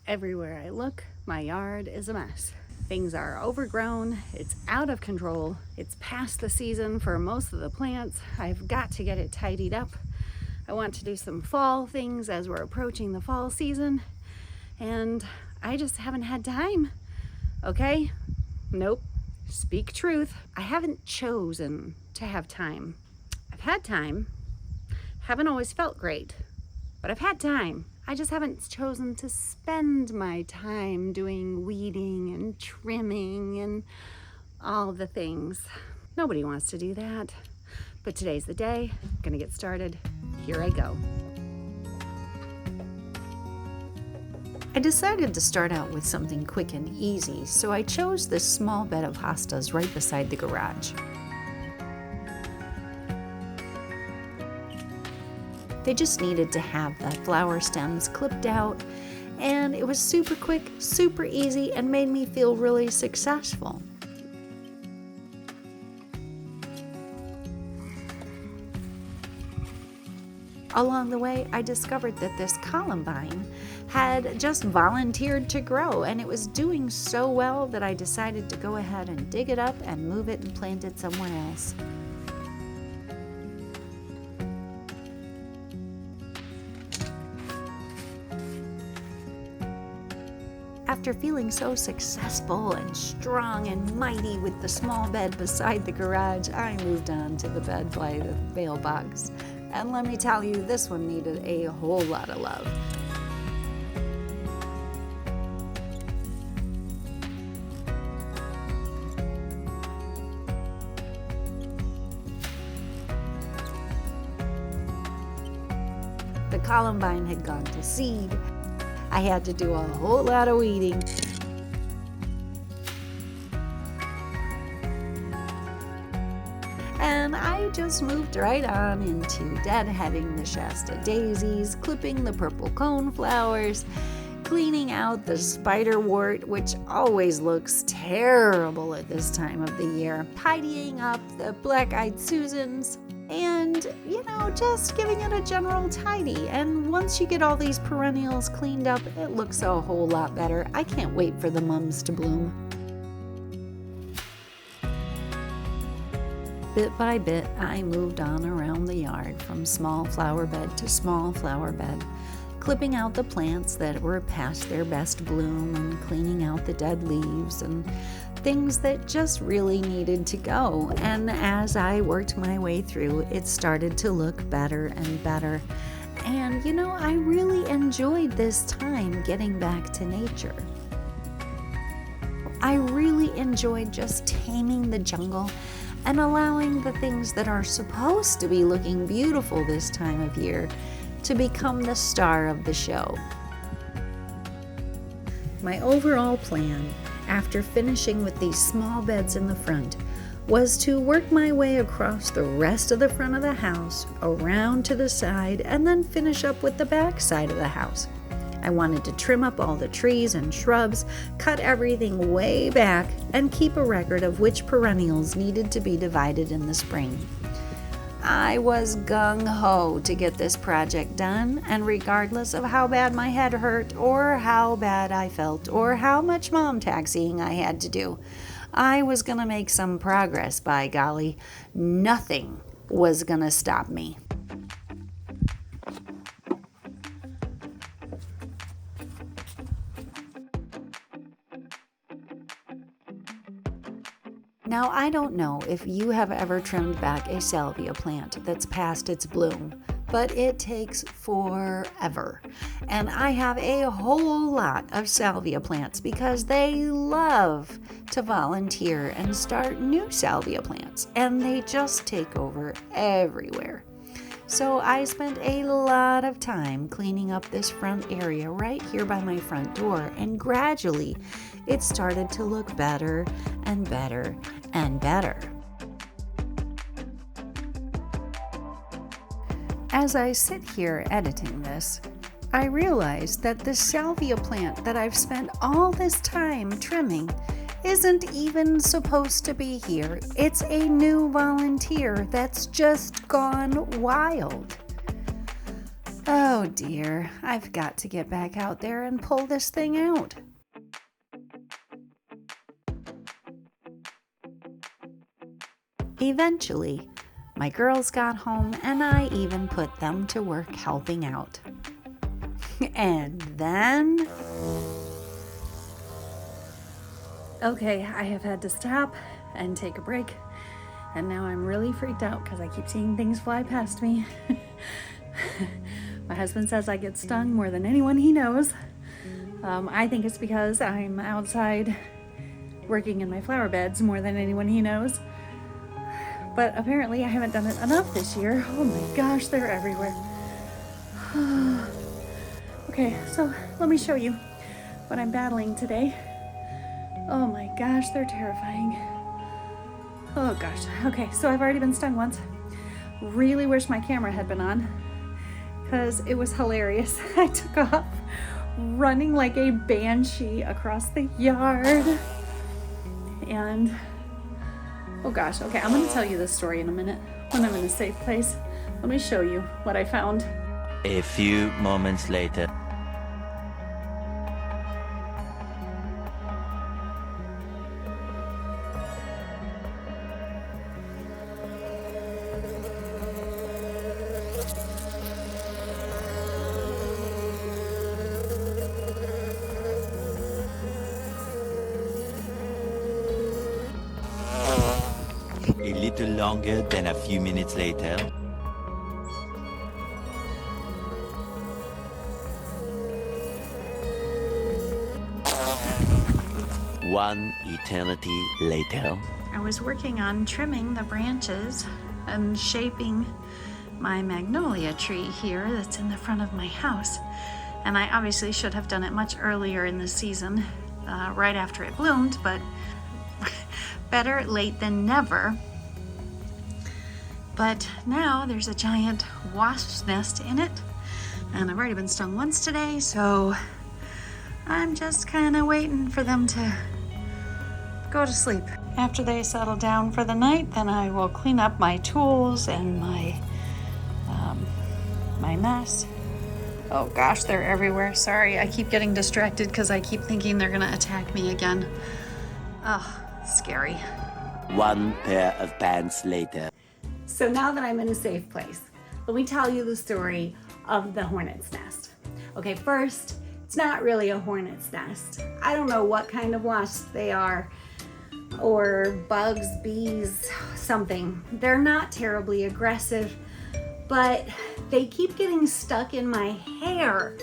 Everywhere I look, my yard is a mess. Things are overgrown, it's out of control, it's past the season for most of the plants. I've got to get it tidied up. I want to do some fall things as we're approaching the fall season, and I just haven't had time. Okay? Nope. Speak truth. I haven't chosen to have time. I've had time. Haven't always felt great, but I've had time. I just haven't chosen to spend my time doing weeding and trimming and all the things. Nobody wants to do that. But today's the day. I'm gonna get started. Here I go. I decided to start out with something quick and easy, so I chose this small bed of hostas right beside the garage. They just needed to have the flower stems clipped out, and it was super quick, super easy, and made me feel really successful. Along the way, I discovered that this columbine had just volunteered to grow, and it was doing so well that I decided to go ahead and dig it up and move it and plant it somewhere else. After feeling so successful and strong and mighty with the small bed beside the garage, I moved on to the bed by the mailbox. And let me tell you, this one needed a whole lot of love. The columbine had gone to seed. I had to do a whole lot of weeding. And I just moved right on into deadheading the Shasta daisies, clipping the purple cone flowers, cleaning out the spiderwort, which always looks terrible at this time of the year, tidying up the black-eyed Susans, and, just giving it a general tidy. And once you get all these perennials cleaned up, it looks a whole lot better. I can't wait for the mums to bloom. Bit by bit, I moved on around the yard from small flower bed to small flower bed, clipping out the plants that were past their best bloom and cleaning out the dead leaves and things that just really needed to go. And as I worked my way through, it started to look better and better. And I really enjoyed this time getting back to nature. I really enjoyed just taming the jungle and allowing the things that are supposed to be looking beautiful this time of year to become the star of the show. My overall plan, after finishing with these small beds in the front, was to work my way across the rest of the front of the house, around to the side, and then finish up with the back side of the house. I wanted to trim up all the trees and shrubs, cut everything way back, and keep a record of which perennials needed to be divided in the spring. I was gung-ho to get this project done, and regardless of how bad my head hurt, or how bad I felt, or how much mom taxiing I had to do, I was gonna make some progress, by golly. Nothing was gonna stop me. Now, I don't know if you have ever trimmed back a salvia plant that's past its bloom, but it takes forever. And I have a whole lot of salvia plants because they love to volunteer and start new salvia plants, and they just take over everywhere. So I spent a lot of time cleaning up this front area right here by my front door, and gradually it started to look better and better and better. As I sit here editing this, I realize that this salvia plant that I've spent all this time trimming isn't even supposed to be here. It's a new volunteer that's just gone wild. Oh dear, I've got to get back out there and pull this thing out. Eventually, my girls got home and I even put them to work helping out. And then... Okay, I have had to stop and take a break, and now I'm really freaked out because I keep seeing things fly past me. My husband says I get stung more than anyone he knows. I think it's because I'm outside working in my flower beds more than anyone he knows. But apparently I haven't done it enough this year. Oh my gosh, they're everywhere. Okay, so let me show you what I'm battling today. Oh my gosh, they're terrifying. Oh gosh. Okay, so I've already been stung once. Really wish my camera had been on because it was hilarious. I took off running like a banshee across the yard. And oh gosh, okay, I'm gonna tell you this story in a minute when I'm in a safe place. Let me show you what I found. A few moments later. A little longer than a few minutes later. One eternity later. I was working on trimming the branches and shaping my magnolia tree here that's in the front of my house. And I obviously should have done it much earlier in the season, right after it bloomed, but better late than never. But now there's a giant wasp's nest in it, and I've already been stung once today, so I'm just kind of waiting for them to go to sleep. After they settle down for the night, then I will clean up my tools and my mess. Oh gosh, they're everywhere. Sorry, I keep getting distracted because I keep thinking they're gonna attack me again. Oh, scary. One pair of pants later. So now that I'm in a safe place, let me tell you the story of the hornet's nest. Okay, first, it's not really a hornet's nest. I don't know what kind of wasps they are, or bugs, bees, something. They're not terribly aggressive, but they keep getting stuck in my hair.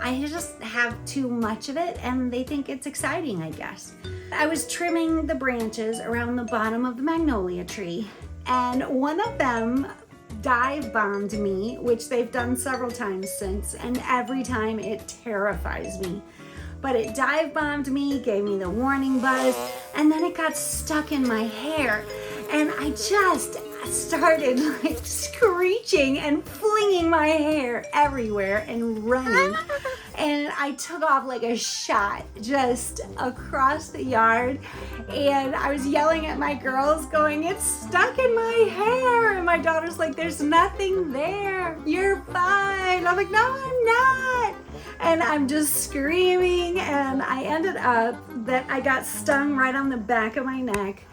I just have too much of it and they think it's exciting, I guess. I was trimming the branches around the bottom of the magnolia tree, and one of them dive bombed me, which they've done several times since, and every time it terrifies me. But it dive bombed me, gave me the warning buzz, and then it got stuck in my hair, and I just started like screeching and flinging my hair everywhere and running. And I took off like a shot just across the yard, and I was yelling at my girls going, "It's stuck in my hair." And my daughter's like, "There's nothing there. You're fine." I'm like, "No, I'm not." And I'm just screaming, and I ended up that I got stung right on the back of my neck.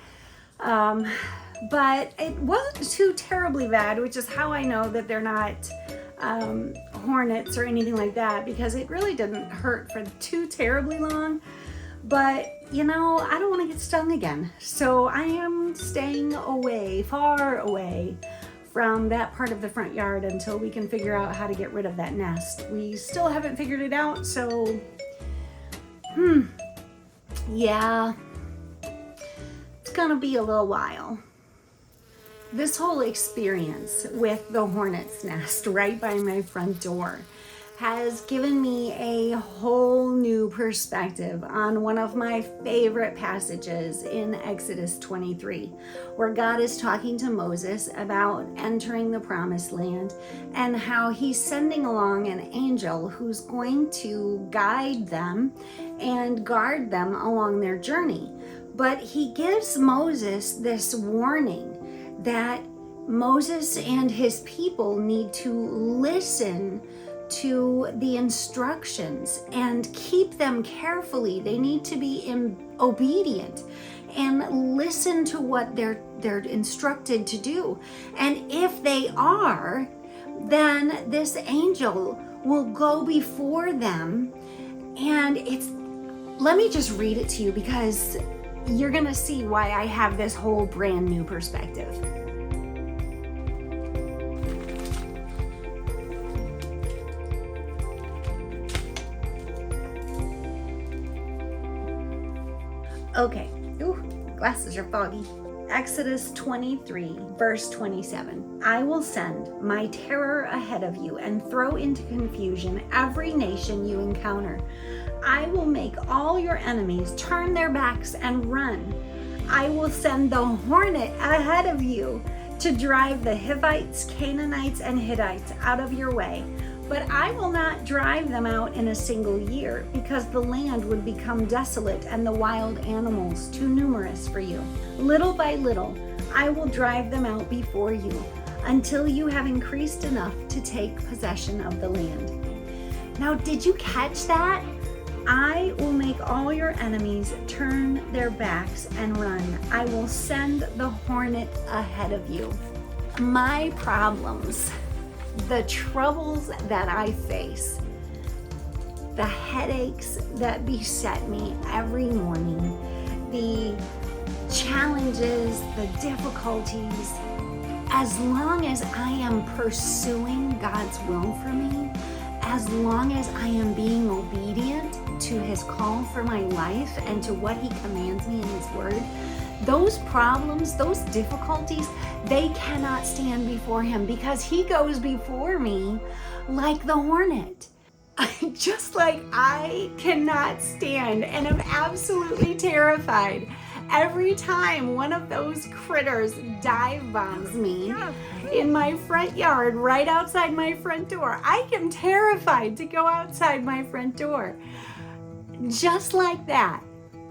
But it wasn't too terribly bad, which is how I know that they're not hornets or anything like that, because it really didn't hurt for too terribly long. But you know, I don't want to get stung again, so I am staying away, far away from that part of the front yard until we can figure out how to get rid of that nest. We still haven't figured it out, so yeah, it's gonna be a little while. This whole experience with the hornet's nest right by my front door has given me a whole new perspective on one of my favorite passages in Exodus 23, where God is talking to Moses about entering the promised land and how he's sending along an angel who's going to guide them and guard them along their journey. But he gives Moses this warning that Moses and his people need to listen to the instructions and keep them carefully. They need to be obedient and listen to what they're instructed to do. And if they are, then this angel will go before them. And let me just read it to you, because you're gonna see why I have this whole brand new perspective. Okay, glasses are foggy. Exodus 23, verse 27. I will send my terror ahead of you and throw into confusion every nation you encounter. I will make all your enemies turn their backs and run. I will send the hornet ahead of you to drive the Hivites, Canaanites, and Hittites out of your way. But I will not drive them out in a single year, because the land would become desolate and the wild animals too numerous for you. Little by little, I will drive them out before you until you have increased enough to take possession of the land. Now, did you catch that? I will make all your enemies turn their backs and run. I will send the hornet ahead of you. My problems, the troubles that I face, the headaches that beset me every morning, the challenges, the difficulties, as long as I am pursuing God's will for me, as long as I am being obedient to his call for my life and to what he commands me in his word, those problems, those difficulties, they cannot stand before him, because he goes before me like the hornet. Just like I cannot stand and am absolutely terrified every time one of those critters dive bombs me in my front yard, right outside my front door. I am terrified to go outside my front door. Just like that.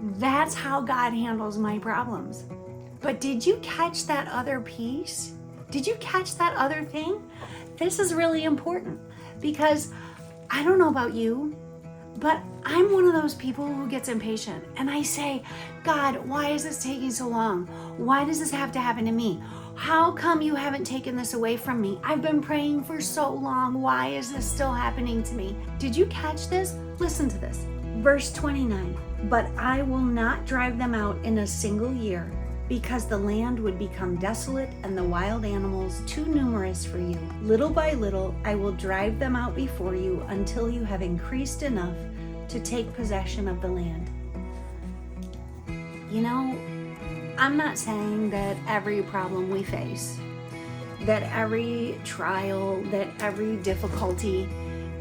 That's how God handles my problems. But did you catch that other piece? Did you catch that other thing? This is really important, because I don't know about you, but I'm one of those people who gets impatient, and I say, God, why is this taking so long? Why does this have to happen to me? How come you haven't taken this away from me? I've been praying for so long. Why is this still happening to me? Did you catch this? Listen to this. Verse 29, but I will not drive them out in a single year, because the land would become desolate and the wild animals too numerous for you. Little by little, I will drive them out before you until you have increased enough to take possession of the land. You know, I'm not saying that every problem we face, that every trial, that every difficulty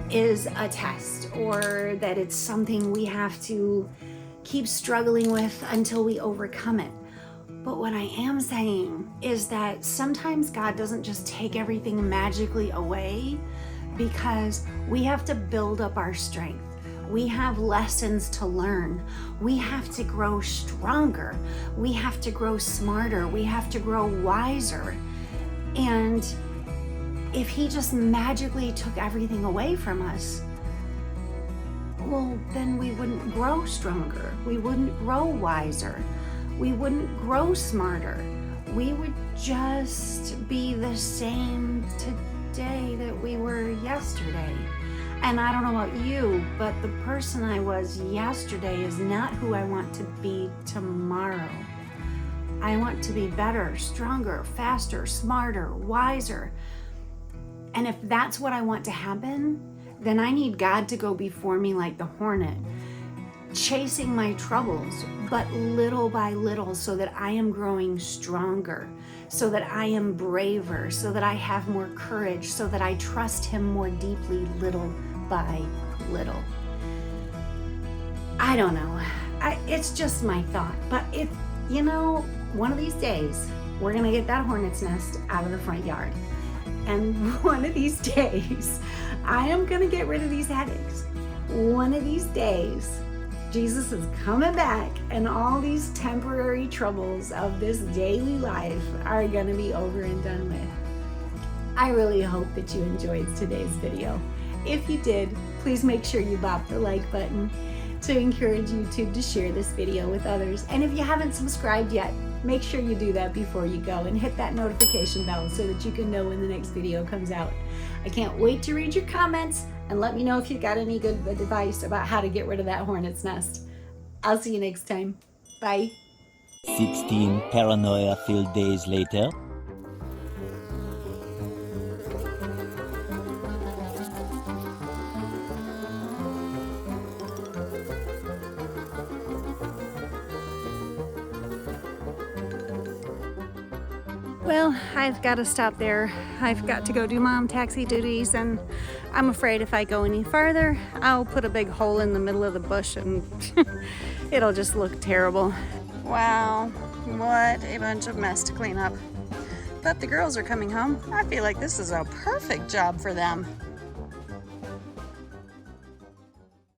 is a test, or that it's something we have to keep struggling with until we overcome it. But what I am saying is that sometimes God doesn't just take everything magically away, because we have to build up our strength. We have lessons to learn. We have to grow stronger. We have to grow smarter. We have to grow wiser. And if he just magically took everything away from us, well, then we wouldn't grow stronger. We wouldn't grow wiser. We wouldn't grow smarter. We would just be the same today that we were yesterday. And I don't know about you, but the person I was yesterday is not who I want to be tomorrow. I want to be better, stronger, faster, smarter, wiser. And if that's what I want to happen, then I need God to go before me like the hornet, chasing my troubles, but little by little, so that I am growing stronger, so that I am braver, so that I have more courage, so that I trust him more deeply little by little. I don't know. It's just my thought. But you know, one of these days, we're gonna get that hornet's nest out of the front yard. And one of these days, I am gonna get rid of these headaches. One of these days, Jesus is coming back and all these temporary troubles of this daily life are gonna be over and done with. I really hope that you enjoyed today's video. If you did, please make sure you bop the like button to encourage YouTube to share this video with others. And if you haven't subscribed yet, make sure you do that before you go and hit that notification bell so that you can know when the next video comes out. I can't wait to read your comments and let me know if you got any good advice about how to get rid of that hornet's nest. I'll see you next time. Bye. 16 paranoia-filled days later. Well, I've got to stop there. I've got to go do mom taxi duties, and I'm afraid if I go any farther, I'll put a big hole in the middle of the bush and it'll just look terrible. Wow, what a bunch of mess to clean up. But the girls are coming home. I feel like this is a perfect job for them.